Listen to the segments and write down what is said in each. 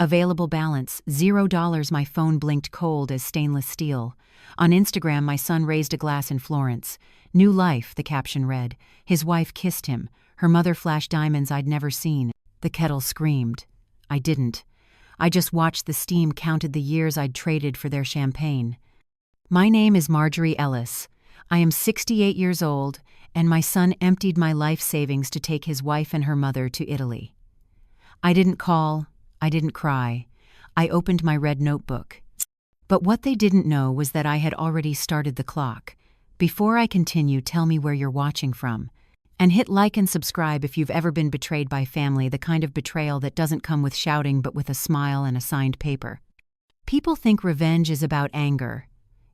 Available balance, $0. My phone blinked cold as stainless steel. On Instagram, my son raised a glass in Florence. New life, the caption read. His wife kissed him. Her mother flashed diamonds I'd never seen. The kettle screamed. I didn't. I just watched the steam, counted the years I'd traded for their champagne. My name is Marjorie Ellis. I am 68 years old, and my son emptied my life savings to take his wife and her mother to Italy. I didn't call. I didn't cry. I opened my red notebook. But what they didn't know was that I had already started the clock. Before I continue, tell me where you're watching from. And hit like and subscribe if you've ever been betrayed by family, the kind of betrayal that doesn't come with shouting but with a smile and a signed paper. People think revenge is about anger.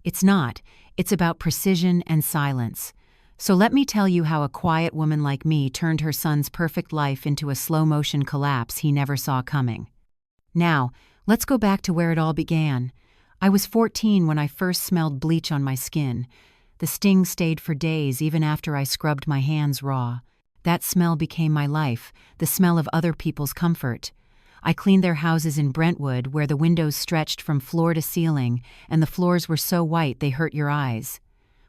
It's not. It's about precision and silence. So let me tell you how a quiet woman like me turned her son's perfect life into a slow-motion collapse he never saw coming. Now, let's go back to where it all began. I was 14 when I first smelled bleach on my skin. The sting stayed for days even after I scrubbed my hands raw. That smell became my life, the smell of other people's comfort. I cleaned their houses in Brentwood where the windows stretched from floor to ceiling and the floors were so white they hurt your eyes.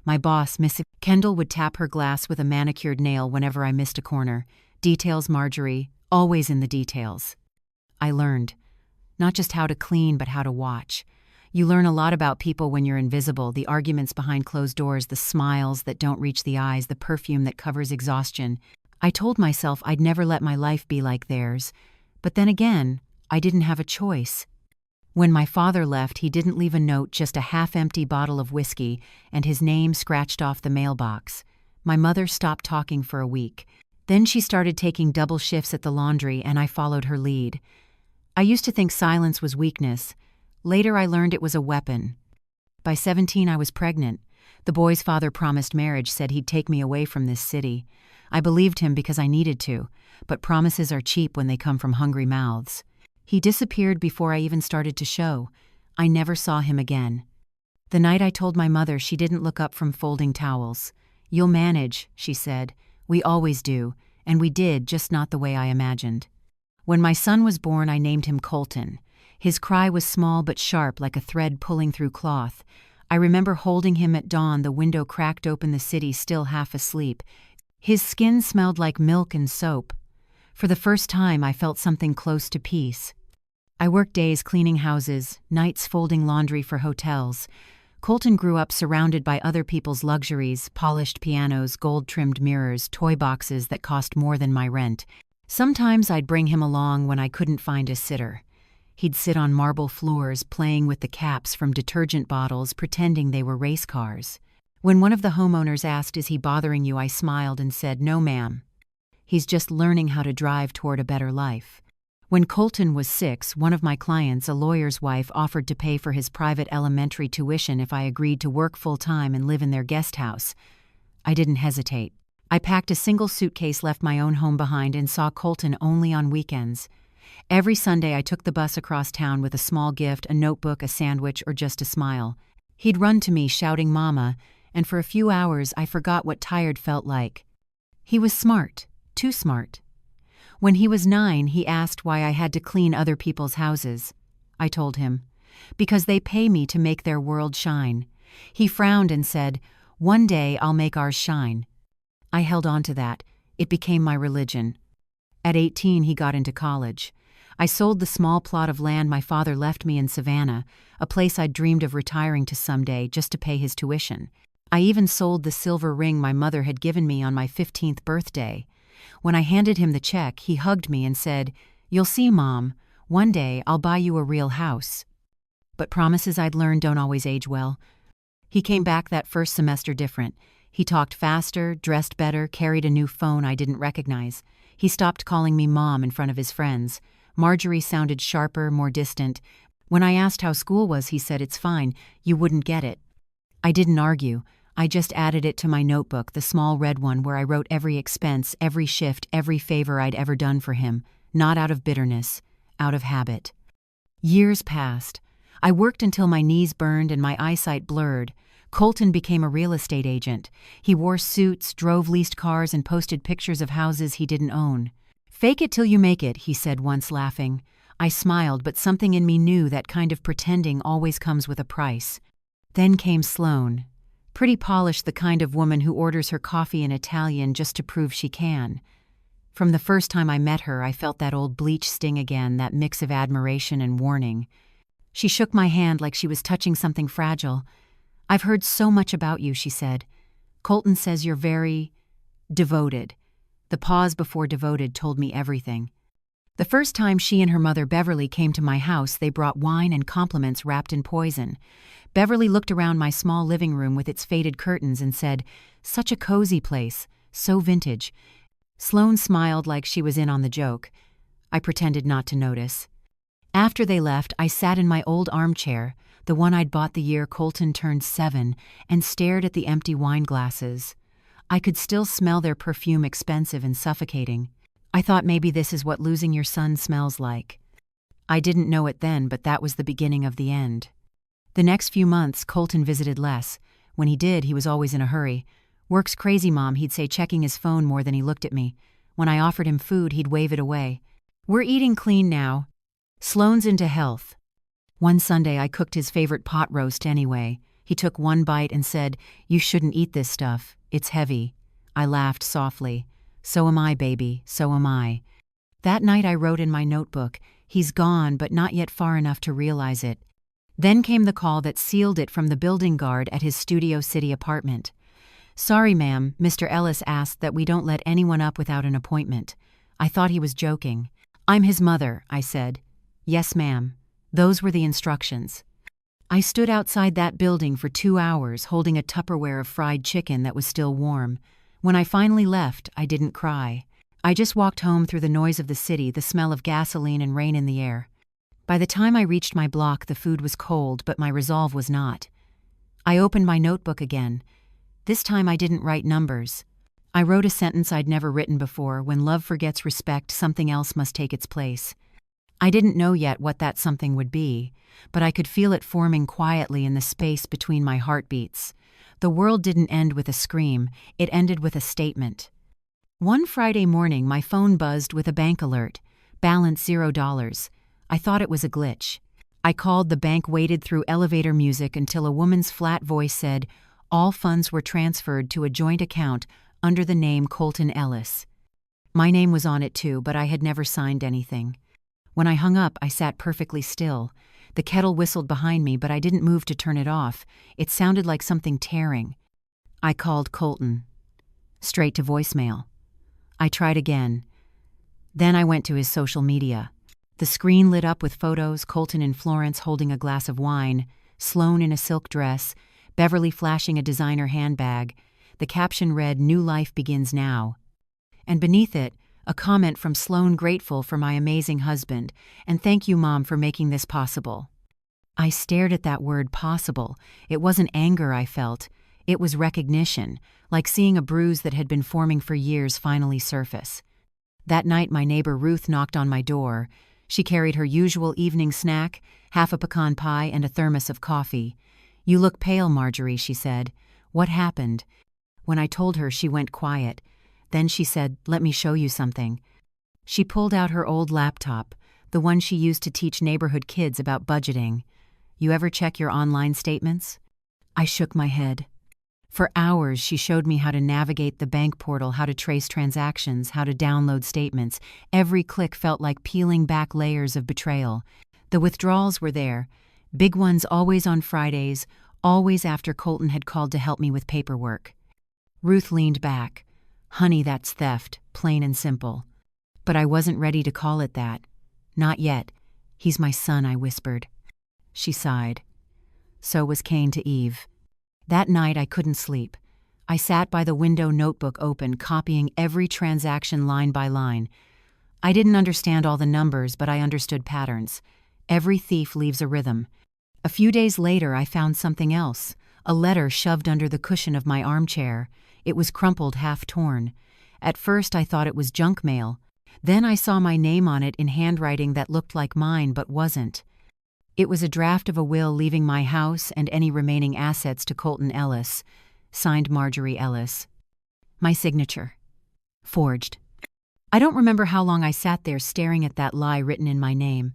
My boss, Miss Kendall, would tap her glass with a manicured nail whenever I missed a corner. Details, Marjorie, always in the details. I learned. Not just how to clean, but how to watch. You learn a lot about people when you're invisible, the arguments behind closed doors, the smiles that don't reach the eyes, the perfume that covers exhaustion. I told myself I'd never let my life be like theirs. But then again, I didn't have a choice. When my father left, he didn't leave a note, just a half-empty bottle of whiskey, and his name scratched off the mailbox. My mother stopped talking for a week. Then she started taking double shifts at the laundry, and I followed her lead. I used to think silence was weakness. Later I learned it was a weapon. By 17 I was pregnant. The boy's father promised marriage, said he'd take me away from this city. I believed him because I needed to, but promises are cheap when they come from hungry mouths. He disappeared before I even started to show. I never saw him again. The night I told my mother, she didn't look up from folding towels. "You'll manage," she said. "We always do, and we did, just not the way I imagined." When my son was born, I named him Colton. His cry was small but sharp, like a thread pulling through cloth. I remember holding him at dawn, the window cracked open, the city still half asleep. His skin smelled like milk and soap. For the first time, I felt something close to peace. I worked days cleaning houses, nights folding laundry for hotels. Colton grew up surrounded by other people's luxuries, polished pianos, gold-trimmed mirrors, toy boxes that cost more than my rent. Sometimes I'd bring him along when I couldn't find a sitter. He'd sit on marble floors, playing with the caps from detergent bottles, pretending they were race cars. When one of the homeowners asked, "Is he bothering you?" I smiled and said, "No, ma'am. He's just learning how to drive toward a better life." When Colton was 6, one of my clients, a lawyer's wife, offered to pay for his private elementary tuition if I agreed to work full-time and live in their guest house. I didn't hesitate. I packed a single suitcase, left my own home behind, and saw Colton only on weekends. Every Sunday I took the bus across town with a small gift, a notebook, a sandwich, or just a smile. He'd run to me shouting "Mama," and for a few hours I forgot what tired felt like. He was smart, too smart. When he was 9, he asked why I had to clean other people's houses. I told him, "Because they pay me to make their world shine." He frowned and said, "One day I'll make ours shine." I held on to that. It became my religion. At 18, he got into college. I sold the small plot of land my father left me in Savannah, a place I'd dreamed of retiring to someday, just to pay his tuition. I even sold the silver ring my mother had given me on my 15th birthday. When I handed him the check, he hugged me and said, "You'll see, Mom, one day I'll buy you a real house." But promises I'd learned don't always age well. He came back that first semester different. He talked faster, dressed better, carried a new phone I didn't recognize. He stopped calling me Mom in front of his friends. Marjorie sounded sharper, more distant. When I asked how school was, he said, "It's fine, you wouldn't get it." I didn't argue. I just added it to my notebook, the small red one where I wrote every expense, every shift, every favor I'd ever done for him, not out of bitterness, out of habit. Years passed. I worked until my knees burned and my eyesight blurred. Colton became a real estate agent. He wore suits, drove leased cars, and posted pictures of houses he didn't own. "Fake it till you make it," he said once, laughing. I smiled, but something in me knew that kind of pretending always comes with a price. Then came Sloane. Pretty polished, the kind of woman who orders her coffee in Italian just to prove she can. From the first time I met her, I felt that old bleach sting again, that mix of admiration and warning. She shook my hand like she was touching something fragile. "I've heard so much about you," she said. "Colton says you're very devoted." The pause before devoted told me everything. The first time she and her mother Beverly came to my house, they brought wine and compliments wrapped in poison. Beverly looked around my small living room with its faded curtains and said, "Such a cozy place, so vintage." Sloane smiled like she was in on the joke. I pretended not to notice. After they left, I sat in my old armchair, the one I'd bought the year Colton turned 7, and stared at the empty wine glasses. I could still smell their perfume, expensive and suffocating. I thought maybe this is what losing your son smells like. I didn't know it then, but that was the beginning of the end. The next few months, Colton visited less. When he did, he was always in a hurry. "Work's crazy, Mom," he'd say, checking his phone more than he looked at me. When I offered him food, he'd wave it away. "We're eating clean now. Sloane's into health." One Sunday, I cooked his favorite pot roast anyway. He took one bite and said, "You shouldn't eat this stuff. It's heavy." I laughed softly. "So am I, baby, so am I." That night I wrote in my notebook, "He's gone, but not yet far enough to realize it." Then came the call that sealed it from the building guard at his Studio City apartment. "Sorry, ma'am, Mr. Ellis asked that we don't let anyone up without an appointment." I thought he was joking. "I'm his mother," I said. "Yes, ma'am." Those were the instructions. I stood outside that building for 2 hours holding a Tupperware of fried chicken that was still warm. When I finally left, I didn't cry. I just walked home through the noise of the city, the smell of gasoline and rain in the air. By the time I reached my block, the food was cold, but my resolve was not. I opened my notebook again. This time I didn't write numbers. I wrote a sentence I'd never written before: "When love forgets respect, something else must take its place." I didn't know yet what that something would be, but I could feel it forming quietly in the space between my heartbeats. The world didn't end with a scream, it ended with a statement. One Friday morning, my phone buzzed with a bank alert. Balance $0. I thought it was a glitch. I called the bank, waited through elevator music until a woman's flat voice said, "All funds were transferred to a joint account under the name Colton Ellis." My name was on it too, but I had never signed anything. When I hung up, I sat perfectly still. The kettle whistled behind me, but I didn't move to turn it off. It sounded like something tearing. I called Colton. Straight to voicemail. I tried again. Then I went to his social media. The screen lit up with photos: Colton in Florence holding a glass of wine, Sloane in a silk dress, Beverly flashing a designer handbag. The caption read, "New life begins now." And beneath it, a comment from Sloane, grateful for my amazing husband, and "Thank you, Mom, for making this possible." I stared at that word, possible. It wasn't anger I felt. It was recognition, like seeing a bruise that had been forming for years finally surface. That night, my neighbor Ruth knocked on my door. She carried her usual evening snack, half a pecan pie and a thermos of coffee. "You look pale, Marjorie," she said. "What happened?" When I told her, she went quiet. Then she said, "Let me show you something." She pulled out her old laptop, the one she used to teach neighborhood kids about budgeting. "You ever check your online statements?" I shook my head. For hours, she showed me how to navigate the bank portal, how to trace transactions, how to download statements. Every click felt like peeling back layers of betrayal. The withdrawals were there, big ones always on Fridays, always after Colton had called to help me with paperwork. Ruth leaned back. "Honey, that's theft, plain and simple." But I wasn't ready to call it that. "Not yet. He's my son," I whispered. She sighed. So was Cain to Eve. That night I couldn't sleep. I sat by the window, notebook open, copying every transaction line by line. I didn't understand all the numbers, but I understood patterns. Every thief leaves a rhythm. A few days later, I found something else, a letter shoved under the cushion of my armchair. It was crumpled, half torn. At first I thought it was junk mail. Then I saw my name on it in handwriting that looked like mine but wasn't. It was a draft of a will leaving my house and any remaining assets to Colton Ellis, signed Marjorie Ellis. My signature. Forged. I don't remember how long I sat there staring at that lie written in my name.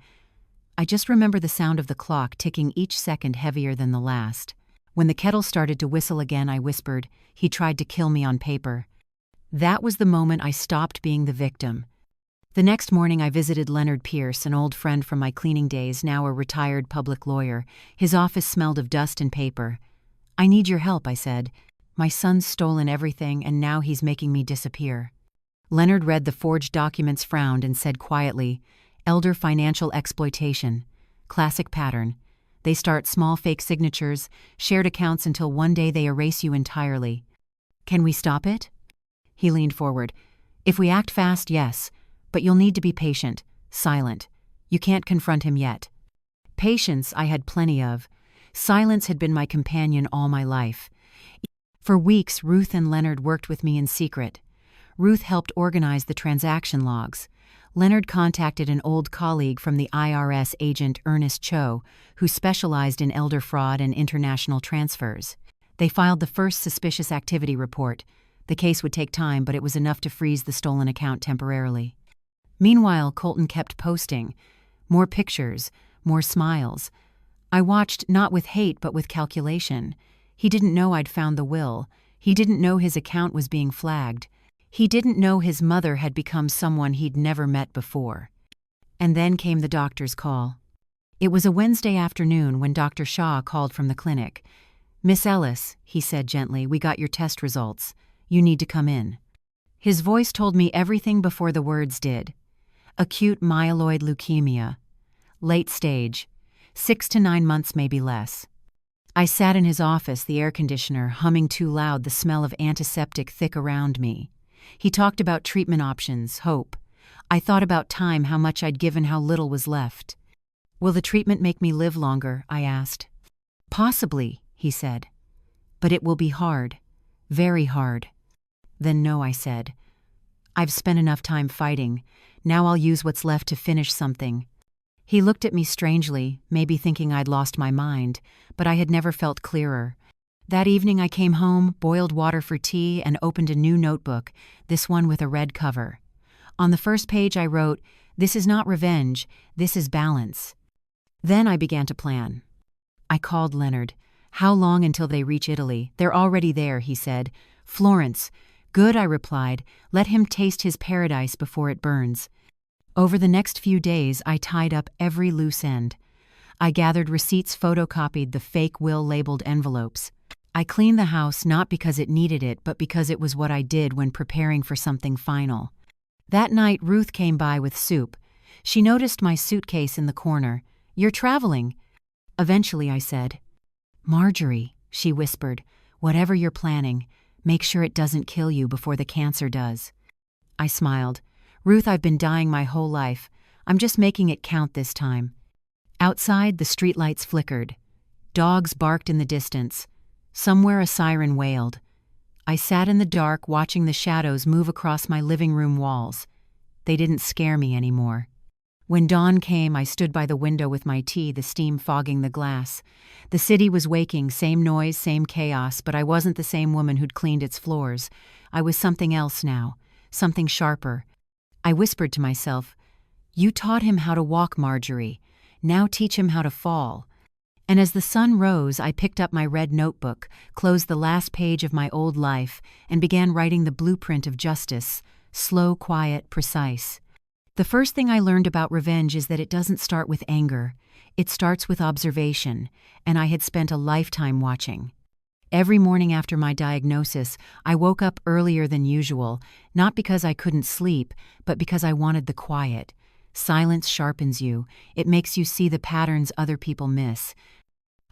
I just remember the sound of the clock ticking each second heavier than the last. When the kettle started to whistle again, I whispered, "He tried to kill me on paper." That was the moment I stopped being the victim. The next morning I visited Leonard Pierce, an old friend from my cleaning days, now a retired public lawyer. His office smelled of dust and paper. "I need your help," I said. "My son's stolen everything, and now he's making me disappear." Leonard read the forged documents, frowned, and said quietly, "Elder financial exploitation. Classic pattern. They start small fake signatures, shared accounts until one day they erase you entirely. Can we stop it?" He leaned forward. "If we act fast, yes. But you'll need to be patient, silent. You can't confront him yet." Patience I had plenty of. Silence had been my companion all my life. For weeks, Ruth and Leonard worked with me in secret. Ruth helped organize the transaction logs. Leonard contacted an old colleague from the IRS, agent Ernest Cho, who specialized in elder fraud and international transfers. They filed the first suspicious activity report. The case would take time, but it was enough to freeze the stolen account temporarily. Meanwhile, Colton kept posting. More pictures, more smiles. I watched, not with hate but with calculation. He didn't know I'd found the will. He didn't know his account was being flagged. He didn't know his mother had become someone he'd never met before. And then came the doctor's call. It was a Wednesday afternoon when Dr. Shaw called from the clinic. "Miss Ellis," he said gently, "we got your test results. You need to come in." His voice told me everything before the words did. Acute myeloid leukemia. Late stage. 6 to 9 months, maybe less. I sat in his office, the air conditioner humming too loud, the smell of antiseptic thick around me. He talked about treatment options, hope. I thought about time, how much I'd given, how little was left. "Will the treatment make me live longer?" I asked. "Possibly," he said. "But it will be hard. Very hard." "Then no," I said. "I've spent enough time fighting. Now I'll use what's left to finish something." He looked at me strangely, maybe thinking I'd lost my mind, but I had never felt clearer. That evening I came home, boiled water for tea, and opened a new notebook, this one with a red cover. On the first page I wrote, "This is not revenge, this is balance." Then I began to plan. I called Leonard. "How long until they reach Italy?" "They're already there," he said. "Florence." "Good," I replied. "Let him taste his paradise before it burns." Over the next few days, I tied up every loose end. I gathered receipts, photocopied the fake will-labeled envelopes. I cleaned the house not because it needed it, but because it was what I did when preparing for something final. That night, Ruth came by with soup. She noticed my suitcase in the corner. "You're traveling." Eventually, I said. "Marjorie," she whispered, "whatever you're planning, make sure it doesn't kill you before the cancer does." I smiled. "Ruth, I've been dying my whole life. I'm just making it count this time." Outside, the streetlights flickered. Dogs barked in the distance. Somewhere a siren wailed. I sat in the dark, watching the shadows move across my living room walls. They didn't scare me anymore. When dawn came, I stood by the window with my tea, the steam fogging the glass. The city was waking, same noise, same chaos, but I wasn't the same woman who'd cleaned its floors. I was something else now, something sharper. I whispered to myself, "You taught him how to walk, Marjorie. Now teach him how to fall." And as the sun rose, I picked up my red notebook, closed the last page of my old life, and began writing the blueprint of justice, slow, quiet, precise. The first thing I learned about revenge is that it doesn't start with anger. It starts with observation, and I had spent a lifetime watching. Every morning after my diagnosis, I woke up earlier than usual, not because I couldn't sleep, but because I wanted the quiet. Silence sharpens you. It makes you see the patterns other people miss.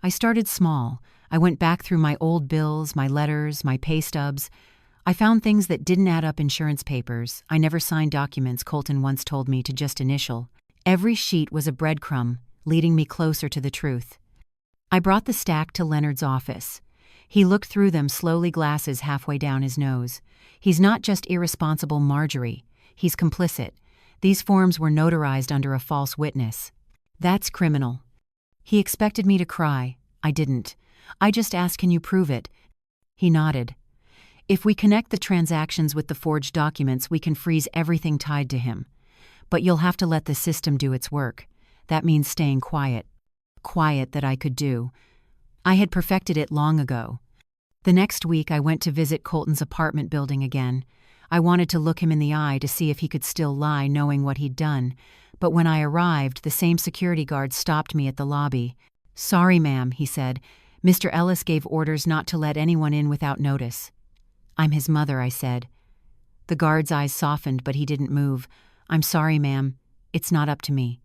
I started small. I went back through my old bills, my letters, my pay stubs. I found things that didn't add up: insurance papers. I never signed documents Colton once told me to just initial. Every sheet was a breadcrumb, leading me closer to the truth. I brought the stack to Leonard's office. He looked through them slowly, glasses halfway down his nose. "He's not just irresponsible, Marjorie. He's complicit. These forms were notarized under a false witness. That's criminal." He expected me to cry. I didn't. I just asked, "Can you prove it?" He nodded. If we connect the transactions with the forged documents, we can freeze everything tied to him. But you'll have to let the system do its work. That means staying quiet. Quiet that I could do. I had perfected it long ago. The next week I went to visit Colton's apartment building again. I wanted to look him in the eye to see if he could still lie knowing what he'd done. But when I arrived, the same security guard stopped me at the lobby. "Sorry, ma'am," he said. "Mr. Ellis gave orders not to let anyone in without notice." "I'm his mother," I said. The guard's eyes softened, but he didn't move. "I'm sorry, ma'am. It's not up to me."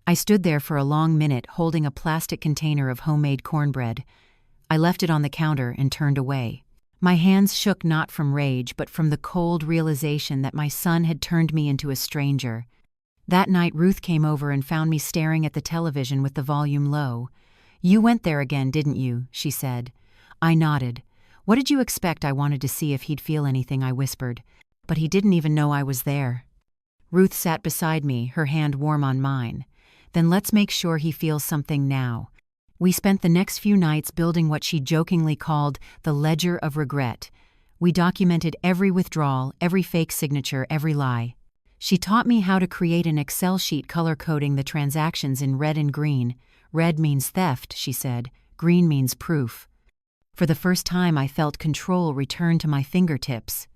I stood there for a long minute holding a plastic container of homemade cornbread. I left it on the counter and turned away. My hands shook not from rage but from the cold realization that my son had turned me into a stranger. That night Ruth came over and found me staring at the television with the volume low. "You went there again, didn't you?" she said. I nodded. "What did you expect I wanted to see if he'd feel anything?" I whispered. "But he didn't even know I was there." Ruth sat beside me, her hand warm on mine. "Then let's make sure he feels something now." We spent the next few nights building what she jokingly called the ledger of regret. We documented every withdrawal, every fake signature, every lie. She taught me how to create an Excel sheet color-coding the transactions in red and green. Red means theft, she said. Green means proof. For the first time I felt control return to my fingertips.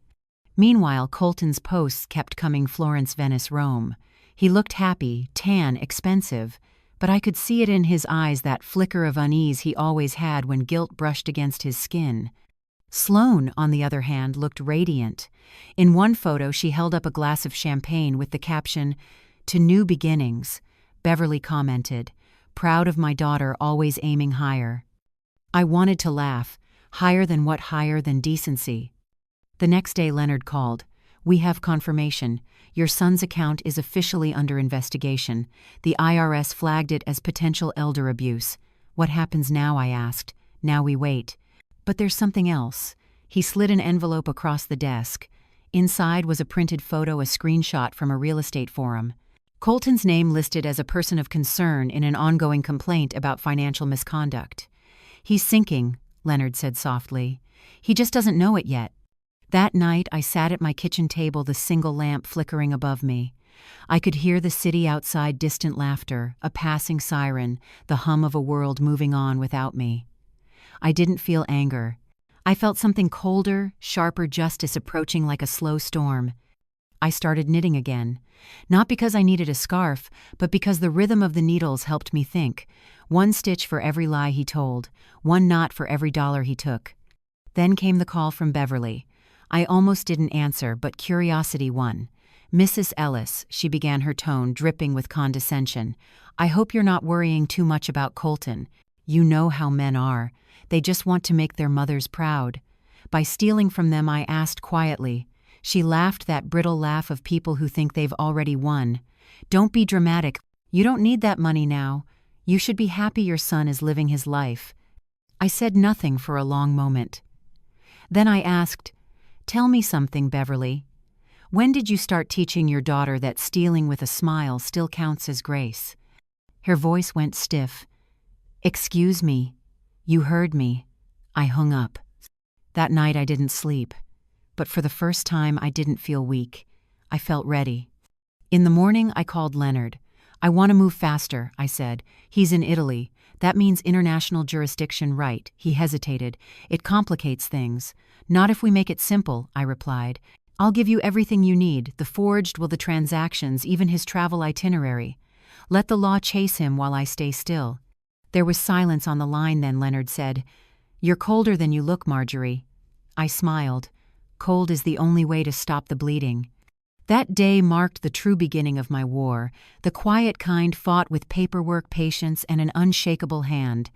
Meanwhile, Colton's posts kept coming: Florence, Venice, Rome. He looked happy, tan, expensive, but I could see it in his eyes, that flicker of unease he always had when guilt brushed against his skin. Sloane, on the other hand, looked radiant. In one photo, she held up a glass of champagne with the caption, "To New Beginnings." Beverly commented, "Proud of my daughter, always aiming higher." I wanted to laugh. Higher than what? Higher than decency. The next day Leonard called. "We have confirmation. Your son's account is officially under investigation. The IRS flagged it as potential elder abuse." "What happens now?" I asked. "Now we wait." "But there's something else." He slid an envelope across the desk. Inside was a printed photo, a screenshot from a real estate forum. Colton's name listed as a person of concern in an ongoing complaint about financial misconduct. "He's sinking," Leonard said softly. "He just doesn't know it yet." That night I sat at my kitchen table, the single lamp flickering above me. I could hear the city outside, distant laughter, a passing siren, the hum of a world moving on without me. I didn't feel anger. I felt something colder, sharper, justice approaching like a slow storm. I started knitting again. Not because I needed a scarf, but because the rhythm of the needles helped me think. One stitch for every lie he told, one knot for every dollar he took. Then came the call from Beverly. I almost didn't answer, but curiosity won. "Mrs. Ellis," she began, her tone dripping with condescension, "I hope you're not worrying too much about Colton. You know how men are. They just want to make their mothers proud. By stealing from them," I asked quietly. She laughed, that brittle laugh of people who think they've already won. "Don't be dramatic. You don't need that money now. You should be happy your son is living his life." I said nothing for a long moment. Then I asked, "Tell me something, Beverly. When did you start teaching your daughter that stealing with a smile still counts as grace?" Her voice went stiff. "Excuse me. You heard me." I hung up. That night I didn't sleep. But for the first time I didn't feel weak. I felt ready. In the morning I called Leonard. "I want to move faster," I said. "He's in Italy. That means international jurisdiction, right?" He hesitated. "It complicates things." "Not if we make it simple," I replied. "I'll give you everything you need, the forged will, the transactions, even his travel itinerary. Let the law chase him while I stay still." There was silence on the line. Then Leonard said, "You're colder than you look, Marjorie." I smiled. Cold is the only way to stop the bleeding. That day marked the true beginning of my war, the quiet kind fought with paperwork, patience, and an unshakable hand.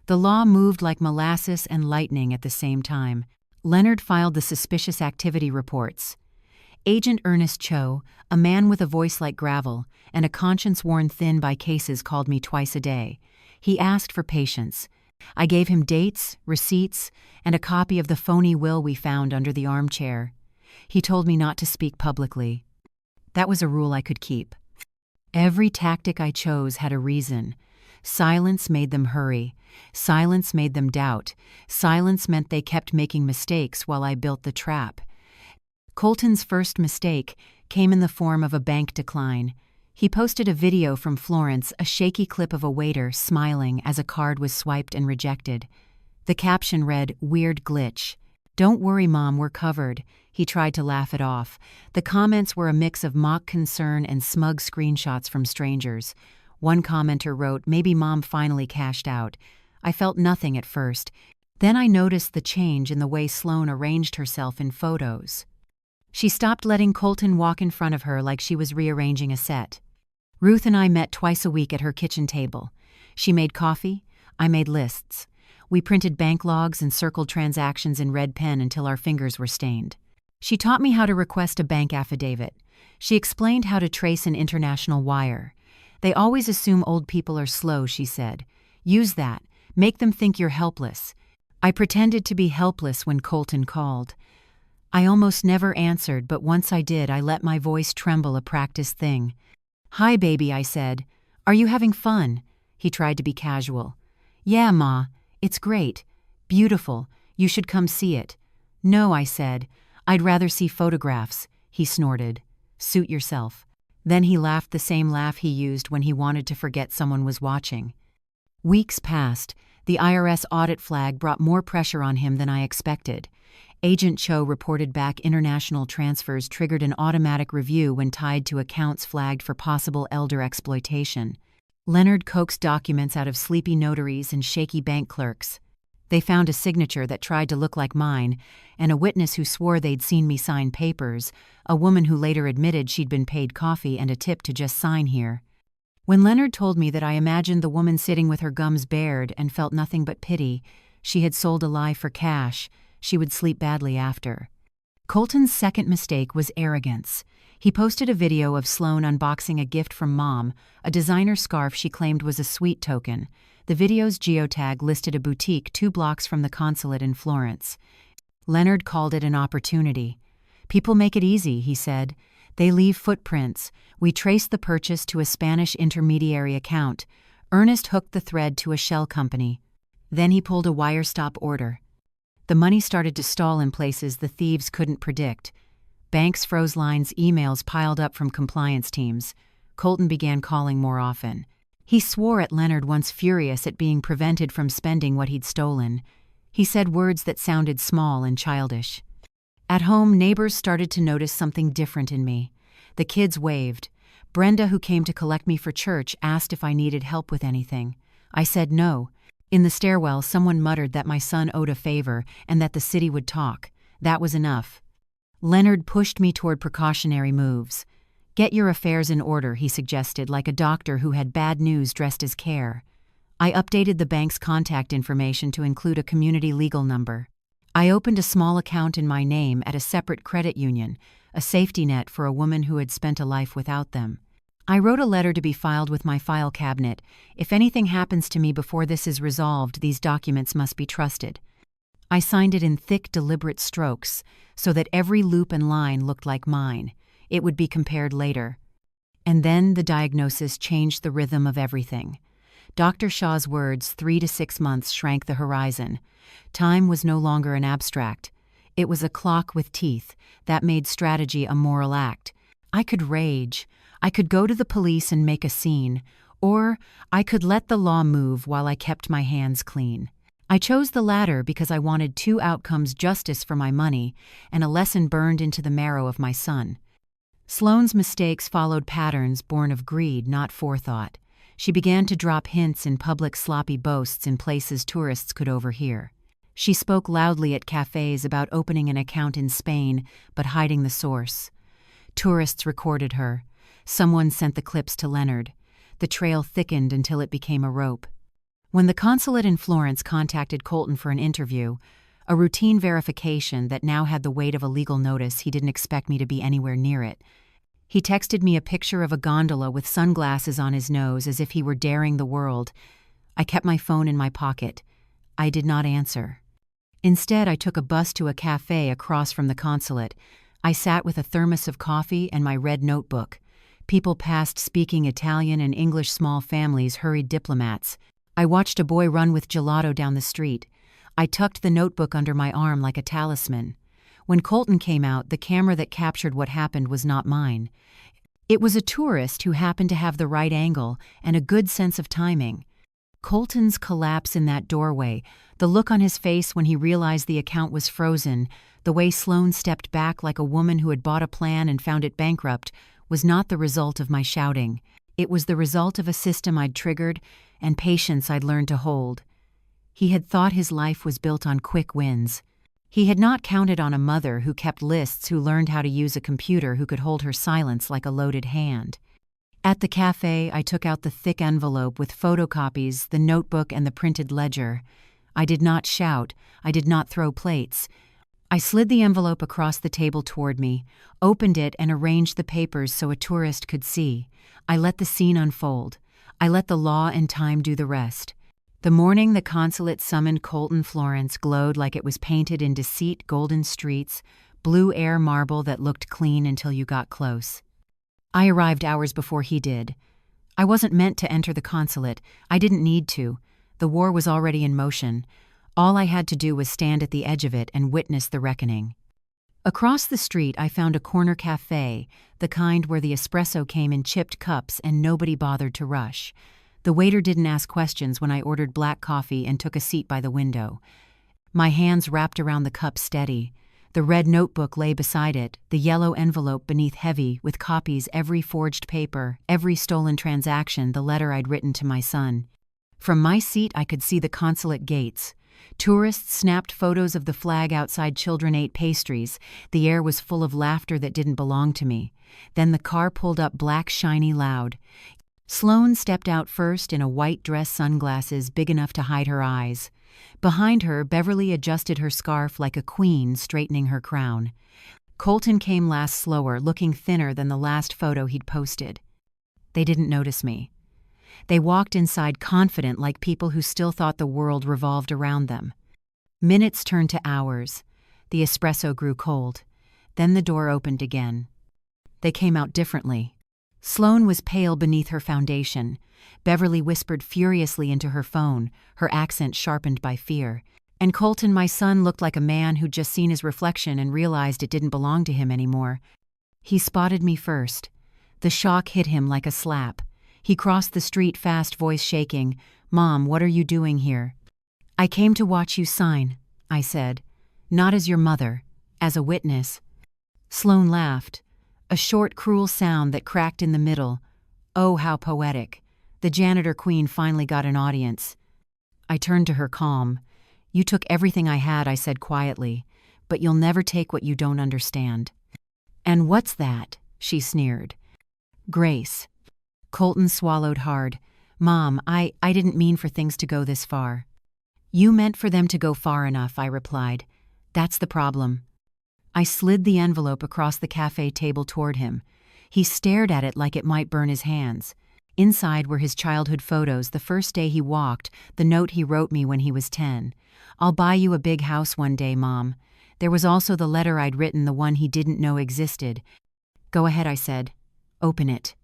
The law moved like molasses and lightning at the same time. Leonard filed the suspicious activity reports. Agent Ernest Cho, a man with a voice like gravel and a conscience worn thin by cases, called me twice a day. He asked for patience. I gave him dates, receipts, and a copy of the phony will we found under the armchair. He told me not to speak publicly. That was a rule I could keep. Every tactic I chose had a reason. Silence made them hurry. Silence made them doubt. Silence meant they kept making mistakes while I built the trap. Colton's first mistake came in the form of a bank decline. He posted a video from Florence, a shaky clip of a waiter smiling as a card was swiped and rejected. The caption read, "Weird glitch. Don't worry, Mom, we're covered." He tried to laugh it off. The comments were a mix of mock concern and smug screenshots from strangers. One commenter wrote, "Maybe Mom finally cashed out." I felt nothing at first. Then I noticed the change in the way Sloan arranged herself in photos. She stopped letting Colton walk in front of her like she was rearranging a set. Ruth and I met twice a week at her kitchen table. She made coffee, I made lists. We printed bank logs and circled transactions in red pen until our fingers were stained. She taught me how to request a bank affidavit. She explained how to trace an international wire. "They always assume old people are slow," she said. "Use that. Make them think you're helpless." I pretended to be helpless when Colton called. I almost never answered, but once I did, I let my voice tremble, a practiced thing. "Hi, baby," I said. "Are you having fun?" He tried to be casual. "Yeah, Ma. It's great. Beautiful. You should come see it." "No," I said. "I'd rather see photographs." He snorted. "Suit yourself." Then he laughed, the same laugh he used when he wanted to forget someone was watching. Weeks passed. The IRS audit flag brought more pressure on him than I expected. Agent Cho reported back international transfers triggered an automatic review when tied to accounts flagged for possible elder exploitation. Leonard coaxed documents out of sleepy notaries and shaky bank clerks. They found a signature that tried to look like mine, and a witness who swore they'd seen me sign papers, a woman who later admitted she'd been paid coffee and a tip to just sign here. When Leonard told me that I imagined the woman sitting with her gums bared and felt nothing but pity, she had sold a lie for cash. She would sleep badly after. Colton's second mistake was arrogance. He posted a video of Sloan unboxing a gift from Mom, a designer scarf she claimed was a sweet token. The video's geotag listed a boutique 2 blocks from the consulate in Florence. Leonard called it an opportunity. "People make it easy," he said. "They leave footprints. We traced the purchase to a Spanish intermediary account. Ernest hooked the thread to a shell company. Then he pulled a wire stop order. The money started to stall in places the thieves couldn't predict. Banks froze lines, emails piled up from compliance teams. Colton began calling more often. He swore at Leonard once, furious at being prevented from spending what he'd stolen. He said words that sounded small and childish. At home, neighbors started to notice something different in me. The kids waved. Brenda, who came to collect me for church, asked if I needed help with anything. I said no. In the stairwell, someone muttered that my son owed a favor and that the city would talk. That was enough. Leonard pushed me toward precautionary moves. "Get your affairs in order," he suggested, like a doctor who had bad news dressed as care. I updated the bank's contact information to include a community legal number. I opened a small account in my name at a separate credit union, a safety net for a woman who had spent a life without them. I wrote a letter to be filed with my file cabinet. "If anything happens to me before this is resolved, these documents must be trusted." I signed it in thick, deliberate strokes, so that every loop and line looked like mine. It would be compared later. And then the diagnosis changed the rhythm of everything. Dr. Shaw's words, 3 to 6 months, shrank the horizon. Time was no longer an abstract. It was a clock with teeth that made strategy a moral act. I could rage. I could go to the police and make a scene, or I could let the law move while I kept my hands clean. I chose the latter because I wanted 2 outcomes: justice for my money and a lesson burned into the marrow of my son. Sloan's mistakes followed patterns born of greed, not forethought. She began to drop hints in public, sloppy boasts in places tourists could overhear. She spoke loudly at cafes about opening an account in Spain, but hiding the source. Tourists recorded her. Someone sent the clips to Leonard. The trail thickened until it became a rope. When the consulate in Florence contacted Colton for an interview, a routine verification that now had the weight of a legal notice, he didn't expect me to be anywhere near it. He texted me a picture of a gondola with sunglasses on his nose as if he were daring the world. I kept my phone in my pocket. I did not answer. Instead, I took a bus to a cafe across from the consulate. I sat with a thermos of coffee and my red notebook. People passed speaking Italian and English, small families hurried diplomats. I watched a boy run with gelato down the street. I tucked the notebook under my arm like a talisman. When Colton came out, the camera that captured what happened was not mine. It was a tourist who happened to have the right angle and a good sense of timing. Colton's collapse in that doorway, the look on his face when he realized the account was frozen, the way Sloane stepped back like a woman who had bought a plan and found it bankrupt, was not the result of my shouting. It was the result of a system I'd triggered and patience I'd learned to hold. He had thought his life was built on quick wins. He had not counted on a mother who kept lists, who learned how to use a computer, who could hold her silence like a loaded hand. At the cafe, I took out the thick envelope with photocopies, the notebook, and the printed ledger. I did not shout. I did not throw plates. I slid the envelope across the table toward me, opened it, and arranged the papers so a tourist could see. I let the scene unfold. I let the law and time do the rest. The morning the consulate summoned Colton, Florence glowed like it was painted in deceit, golden streets, blue air, marble that looked clean until you got close. I arrived hours before he did. I wasn't meant to enter the consulate. I didn't need to. The war was already in motion. All I had to do was stand at the edge of it and witness the reckoning. Across the street, I found a corner cafe, the kind where the espresso came in chipped cups and nobody bothered to rush. The waiter didn't ask questions when I ordered black coffee and took a seat by the window. My hands wrapped around the cup steady. The red notebook lay beside it, the yellow envelope beneath heavy, with copies, every forged paper, every stolen transaction, the letter I'd written to my son. From my seat I could see the consulate gates. Tourists snapped photos of the flag outside, children ate pastries. The air was full of laughter that didn't belong to me. Then the car pulled up, black, shiny, loud. Sloane stepped out first in a white dress, sunglasses big enough to hide her eyes. Behind her, Beverly adjusted her scarf like a queen straightening her crown. Colton came last, slower, looking thinner than the last photo he'd posted. They didn't notice me. They walked inside confident, like people who still thought the world revolved around them. Minutes turned to hours. The espresso grew cold. Then the door opened again. They came out differently. Sloane was pale beneath her foundation. Beverly whispered furiously into her phone, her accent sharpened by fear. And Colton, my son, looked like a man who'd just seen his reflection and realized it didn't belong to him anymore. He spotted me first. The shock hit him like a slap. He crossed the street fast, voice shaking. "Mom, what are you doing here?" "I came to watch you sign," I said. "Not as your mother, as a witness." Sloane laughed. A short, cruel sound that cracked in the middle. Oh, how poetic. The janitor queen finally got an audience. I turned to her, calm. "You took everything I had," I said quietly, "but you'll never take what you don't understand." "And what's that?" she sneered. "Grace." Colton swallowed hard. "Mom, I didn't mean for things to go this far." "You meant for them to go far enough," I replied. "That's the problem." I slid the envelope across the cafe table toward him. He stared at it like it might burn his hands. Inside were his childhood photos, the first day he walked, the note he wrote me when he was 10. "I'll buy you a big house one day, Mom." There was also the letter I'd written, the one he didn't know existed. "Go ahead," I said. "Open it."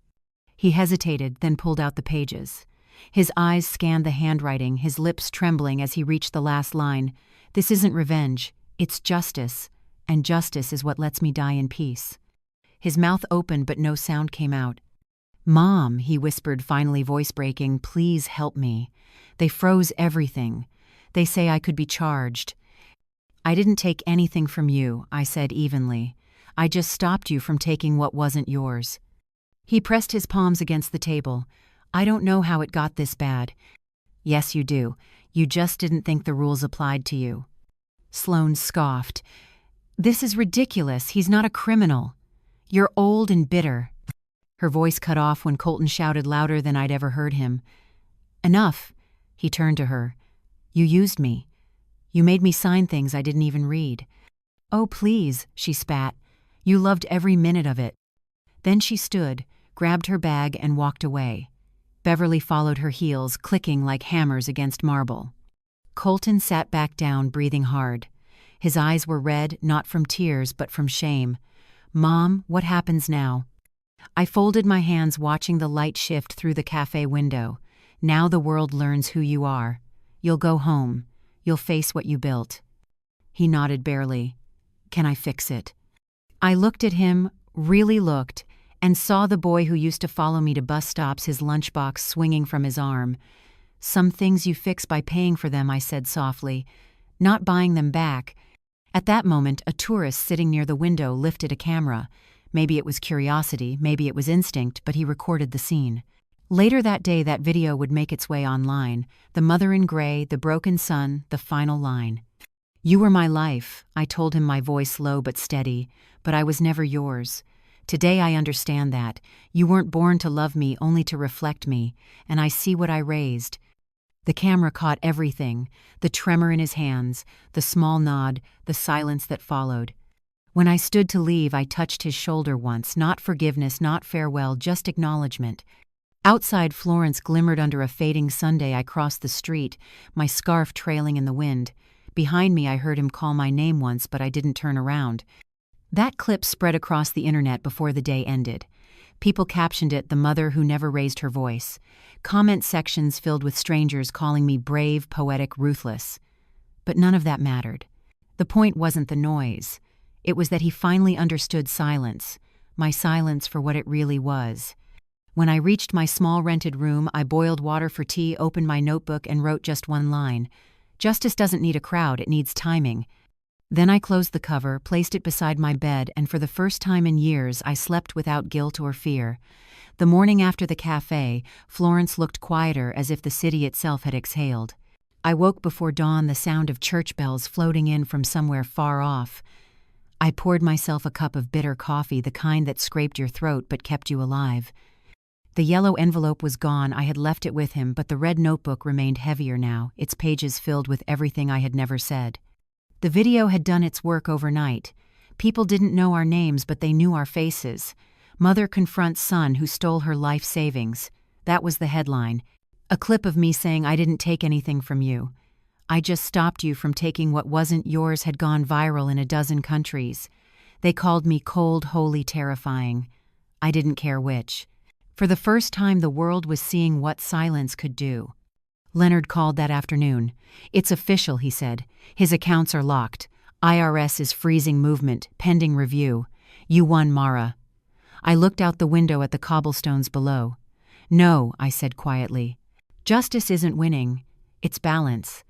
He hesitated, then pulled out the pages. His eyes scanned the handwriting, his lips trembling as he reached the last line. "This isn't revenge. It's justice. And justice is what lets me die in peace." His mouth opened, but no sound came out. "Mom," he whispered, finally, voice breaking, "please help me. They froze everything. They say I could be charged." "I didn't take anything from you," I said evenly. "I just stopped you from taking what wasn't yours." He pressed his palms against the table. "I don't know how it got this bad." "Yes, you do. You just didn't think the rules applied to you." Sloane scoffed. "This is ridiculous. He's not a criminal. You're old and bitter." Her voice cut off when Colton shouted louder than I'd ever heard him. "Enough." He turned to her. "You used me. You made me sign things I didn't even read." "Oh, please," she spat. "You loved every minute of it." Then she stood, grabbed her bag, and walked away. Beverly followed her heels, clicking like hammers against marble. Colton sat back down, breathing hard. His eyes were red, not from tears, but from shame. "Mom, what happens now?" I folded my hands, watching the light shift through the cafe window. Now the world learns who you are. You'll go home. You'll face what you built. He nodded barely. Can I fix it? I looked at him, really looked, and saw the boy who used to follow me to bus stops, his lunchbox swinging from his arm. Some things you fix by paying for them, I said softly, not buying them back. At that moment, a tourist sitting near the window lifted a camera. Maybe it was curiosity, maybe it was instinct, but he recorded the scene. Later that day, that video would make its way online. The mother in gray, the broken son, the final line. You were my life, I told him, my voice low but steady, but I was never yours. Today I understand that. You weren't born to love me, only to reflect me, and I see what I raised. The camera caught everything, the tremor in his hands, the small nod, the silence that followed. When I stood to leave, I touched his shoulder once, not forgiveness, not farewell, just acknowledgement. Outside, Florence glimmered under a fading Sunday. I crossed the street, my scarf trailing in the wind. Behind me, I heard him call my name once, but I didn't turn around. That clip spread across the internet before the day ended. People captioned it, "The Mother Who Never Raised Her Voice." Comment sections filled with strangers calling me brave, poetic, ruthless. But none of that mattered. The point wasn't the noise. It was that he finally understood silence, my silence for what it really was. When I reached my small rented room, I boiled water for tea, opened my notebook, and wrote just one line. Justice doesn't need a crowd, it needs timing. Then I closed the cover, placed it beside my bed, and for the first time in years, I slept without guilt or fear. The morning after the cafe, Florence looked quieter, as if the city itself had exhaled. I woke before dawn, the sound of church bells floating in from somewhere far off. I poured myself a cup of bitter coffee, the kind that scraped your throat but kept you alive. The yellow envelope was gone. I had left it with him, but the red notebook remained heavier now, its pages filled with everything I had never said. The video had done its work overnight. People didn't know our names, but they knew our faces. Mother confronts son who stole her life savings. That was the headline. A clip of me saying, I didn't take anything from you. I just stopped you from taking what wasn't yours had gone viral in a dozen countries. They called me cold, holy, terrifying. I didn't care which. For the first time, the world was seeing what silence could do. Leonard called that afternoon. It's official, he said. His accounts are locked. IRS is freezing movement, pending review. You won, Mara. I looked out the window at the cobblestones below. No, I said quietly. Justice isn't winning. It's balance.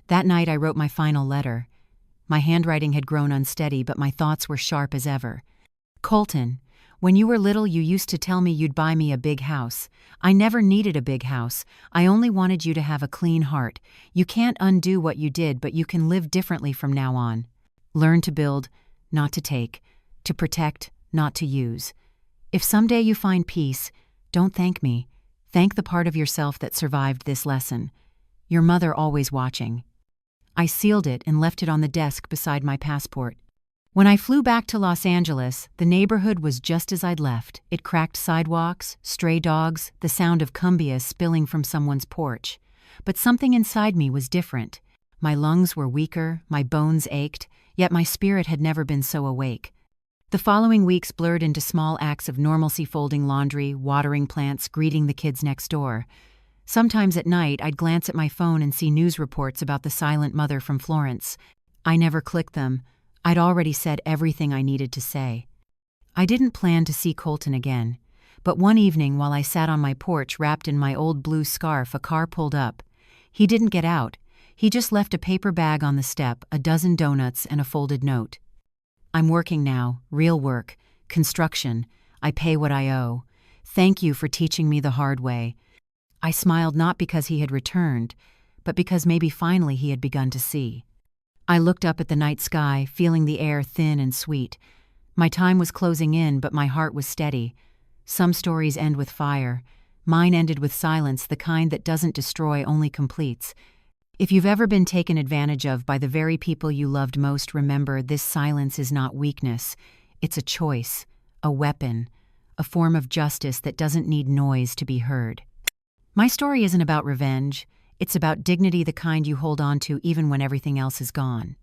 That night I wrote my final letter. My handwriting had grown unsteady, but my thoughts were sharp as ever. Colton, when you were little, you used to tell me you'd buy me a big house. I never needed a big house. I only wanted you to have a clean heart. You can't undo what you did, but you can live differently from now on. Learn to build, not to take. To protect, not to use. If someday you find peace, don't thank me. Thank the part of yourself that survived this lesson. Your mother always watching. I sealed it and left it on the desk beside my passport. When I flew back to Los Angeles, the neighborhood was just as I'd left. It cracked sidewalks, stray dogs, the sound of cumbia spilling from someone's porch. But something inside me was different. My lungs were weaker, my bones ached, yet my spirit had never been so awake. The following weeks blurred into small acts of normalcy: folding laundry, watering plants, greeting the kids next door. Sometimes at night, I'd glance at my phone and see news reports about the silent mother from Florence. I never clicked them. I'd already said everything I needed to say. I didn't plan to see Colton again, but one evening while I sat on my porch wrapped in my old blue scarf, a car pulled up. He didn't get out. He just left a paper bag on the step, a dozen donuts, and a folded note. I'm working now, real work, construction. I pay what I owe. Thank you for teaching me the hard way. I smiled, not because he had returned, but because maybe finally he had begun to see. I looked up at the night sky, feeling the air thin and sweet. My time was closing in, but my heart was steady. Some stories end with fire. Mine ended with silence, the kind that doesn't destroy, only completes. If you've ever been taken advantage of by the very people you loved most, remember, this silence is not weakness. It's a choice, a weapon, a form of justice that doesn't need noise to be heard. My story isn't about revenge. It's about dignity, the kind you hold on to even when everything else is gone.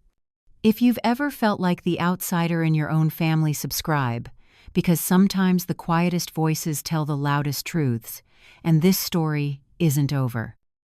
If you've ever felt like the outsider in your own family, subscribe. because sometimes the quietest voices tell the loudest truths, and this story isn't over.